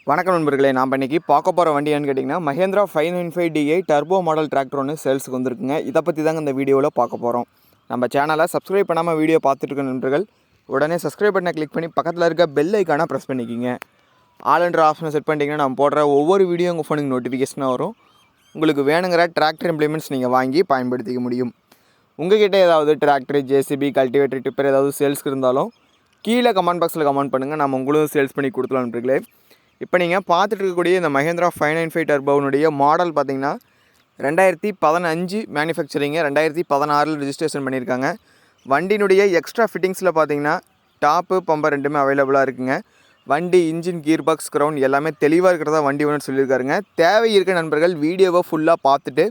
வணக்கம் நண்பர்களே, நாம் இன்றைக்கி பார்க்க போகிற வண்டி என்னன்னு கேட்டிங்கன்னா Mahindra 595DI turbo model tractor ஒன்று சேல்ஸுக்கு வந்துருக்குங்க. இதை பற்றி தாங்க இந்த வீடியோவில் பார்க்க போகிறோம். நம்ம சேனலை சப்ஸ்கிரைப் பண்ணாமல் வீடியோ பார்த்துட்டு இருக்க நண்பர்கள் உடனே சப்ஸ்கிரைப் பட்டனை கிளிக் பண்ணி பக்கத்தில் இருக்க பெல் ஐக்கானை ப்ரெஸ் பண்ணிக்கிங்க. ஆல் என்ற ஆப்ஷனை செட் பண்ணிட்டீங்கன்னா நம்ம போடுற ஒவ்வொரு வீடியோ உங்கள் ஃபோனுக்கு நோட்டிஃபிகேஷனாக வரும். உங்களுக்கு வேணுங்கிற டிராக்டர் இம்ப்ளிமெண்ட்ஸ் நீங்கள் வாங்கி பயன்படுத்திக்க முடியும். உங்கள்கிட்ட ஏதாவது டிராக்டர், ஜேசிபி, கல்டிவேட்டர், டிப்பர் ஏதாவது சேல்ஸ்க்கு இருந்தாலும் கீழே கமெண்ட் பாக்ஸில் கமெண்ட் பண்ணுங்கள். நம்ம உங்களுக்கு சேல்ஸ் பண்ணி கொடுத்துலாம் நண்பர்களே. இப்போ நீங்கள் பார்த்துட்டு இருக்கக்கூடிய இந்த மஹேந்திரா 595 டர்போனுடைய மாடல் பார்த்திங்கன்னா 2015 மேனுஃபேக்சரிங்க, 2016 ரிஜிஸ்ட்ரேஷன் பண்ணியிருக்காங்க. வண்டியினுடைய எக்ஸ்ட்ரா ஃபிட்டிங்ஸில் பார்த்திங்கன்னா டாப்பு பம்பர் ரெண்டுமே அவைலபிளாக இருக்குங்க. வண்டி இன்ஜின், கீர் பாக்ஸ், கிரவுண்ட் எல்லாமே தெளிவாக இருக்கிறதா வண்டி ஒன்று சொல்லியிருக்காருங்க. தேவை இருக்க நண்பர்கள் வீடியோவை ஃபுல்லாக பார்த்துட்டு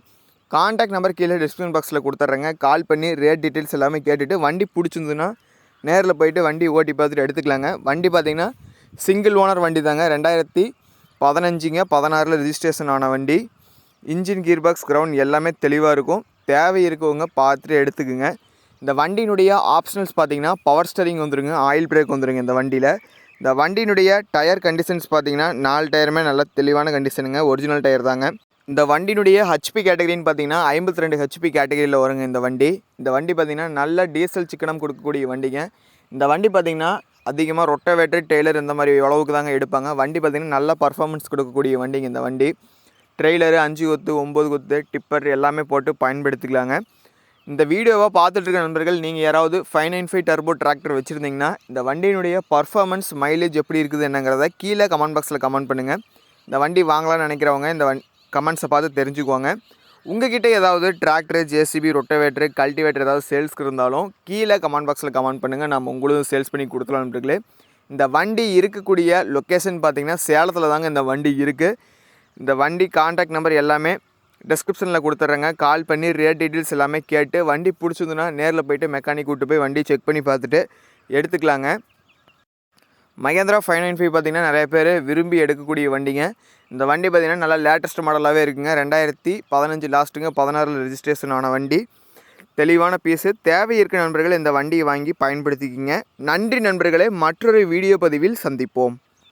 கான்டாக்ட் நம்பர் கீழே டிஸ்கிரிப்ஷன் பாக்ஸில் கொடுத்துட்றேங்க. கால் பண்ணி ரேட் டீட்டெயில்ஸ் எல்லாமே கேட்டுட்டு வண்டி பிடிச்சிருந்துன்னா நேரில் போய்ட்டு வண்டி ஓட்டி பார்த்துட்டு எடுத்துக்கலாங்க. வண்டி பார்த்திங்கன்னா சிங்கிள் ஓனர் வண்டி தாங்க. 2015 16 ரிஜிஸ்ட்ரேஷன் ஆன வண்டி. இன்ஜின், கீர் பாக்ஸ், கிரவுண்ட் எல்லாமே தெளிவாக இருக்கும். தேவை இருக்கவங்க பார்த்துட்டு எடுத்துக்குங்க. இந்த வண்டியினுடைய ஆப்ஷனல்ஸ் பார்த்திங்கன்னா பவர் ஸ்டரிங் வந்துருங்க, ஆயில் பிரேக் வந்துருங்க இந்த வண்டியில். இந்த வண்டியினுடைய டயர் கண்டிஷன்ஸ் பார்த்திங்கன்னா 4 டயருமே நல்ல தெளிவான கண்டிஷனுங்க, ஒரிஜினல் டயர் தாங்க. இந்த வண்டியினுடைய ஹெச்பி கேட்டகரின்னு பார்த்திங்கன்னா 52 ஹெச்பி கேட்டகரியில் வருங்க இந்த வண்டி. இந்த வண்டி பார்த்திங்கன்னா நல்ல டீசல் சிக்கனம் கொடுக்கக்கூடிய வண்டிங்க. இந்த வண்டி பார்த்திங்கன்னா அதிகமாக ரொட்டவேட்டர், டெய்லர் இந்த மாதிரி அளவுக்கு தாங்க எடுப்பாங்க. வண்டி பார்த்திங்கன்னா நல்ல பர்ஃபார்மன்ஸ் கொடுக்கக்கூடிய வண்டிங்க இந்த வண்டி. ட்ரெய்லரு 5 கொத்து, 9 கொத்து, டிப்பர் எல்லாமே போட்டு பயன்படுத்திக்கலாங்க. இந்த வீடியோவை பார்த்துட்டு இருக்க நண்பர்கள் நீங்கள் யாராவது 595 டர்போ டிராக்டர் வச்சுருந்தீங்கன்னா இந்த வண்டியினுடைய பர்ஃபார்மன்ஸ், மைலேஜ் எப்படி இருக்குது என்னங்கிறத கீழே கமெண்ட் பாக்ஸில் கமெண்ட் பண்ணுங்கள். இந்த வண்டி வாங்கலாம்னு நினைக்கிறவங்க இந்த கமெண்ட்ஸை பார்த்து தெரிஞ்சுக்குவாங்க. உங்கள்கிட்ட ஏதாவது டிராக்டர், ஜேசிபி, ரொட்டவேட்டர், கல்டிவேட்டர் ஏதாவது சேல்ஸ்க்கு இருந்தாலும் கீழே கமெண்ட் பாக்ஸில் கமெண்ட் பண்ணுங்கள். நம்ம உங்களுக்கு சேல்ஸ் பண்ணி கொடுத்துலாம் நண்பர்களே. இந்த வண்டி இருக்கக்கூடிய லொக்கேஷன் பார்த்திங்கன்னா சேலத்தில் தாங்க இந்த வண்டி இருக்குது. இந்த வண்டி கான்டாக்ட் நம்பர் எல்லாமே டிஸ்கிரிப்ஷனில் கொடுத்துட்றேங்க. கால் பண்ணி ரேட் டீட்டெயில்ஸ் எல்லாமே கேட்டு வண்டி பிடிச்சிருந்துன்னா நேரில் போய்ட்டு மெக்கானிக் கூப்பிட்டு போய் வண்டி செக் பண்ணி பார்த்துட்டு எடுத்துக்கலாங்க. மஹேந்திரா 595 பார்த்திங்கன்னா நிறைய பேர் விரும்பி எடுக்கக்கூடிய வண்டிங்க. இந்த வண்டி பார்த்திங்கன்னா நல்லா லேட்டஸ்ட் மாடலாகவே இருக்குங்க. 2015 லாஸ்ட்டுங்க, 16 ரிஜிஸ்ட்ரேஷன் ஆன வண்டி. தெளிவான பீஸு. தேவை இருக்க நண்பர்கள் இந்த வண்டியை வாங்கி பயன்படுத்திக்கிங்க. நன்றி நண்பர்களே. மற்றொரு வீடியோ பதிவில் சந்திப்போம்.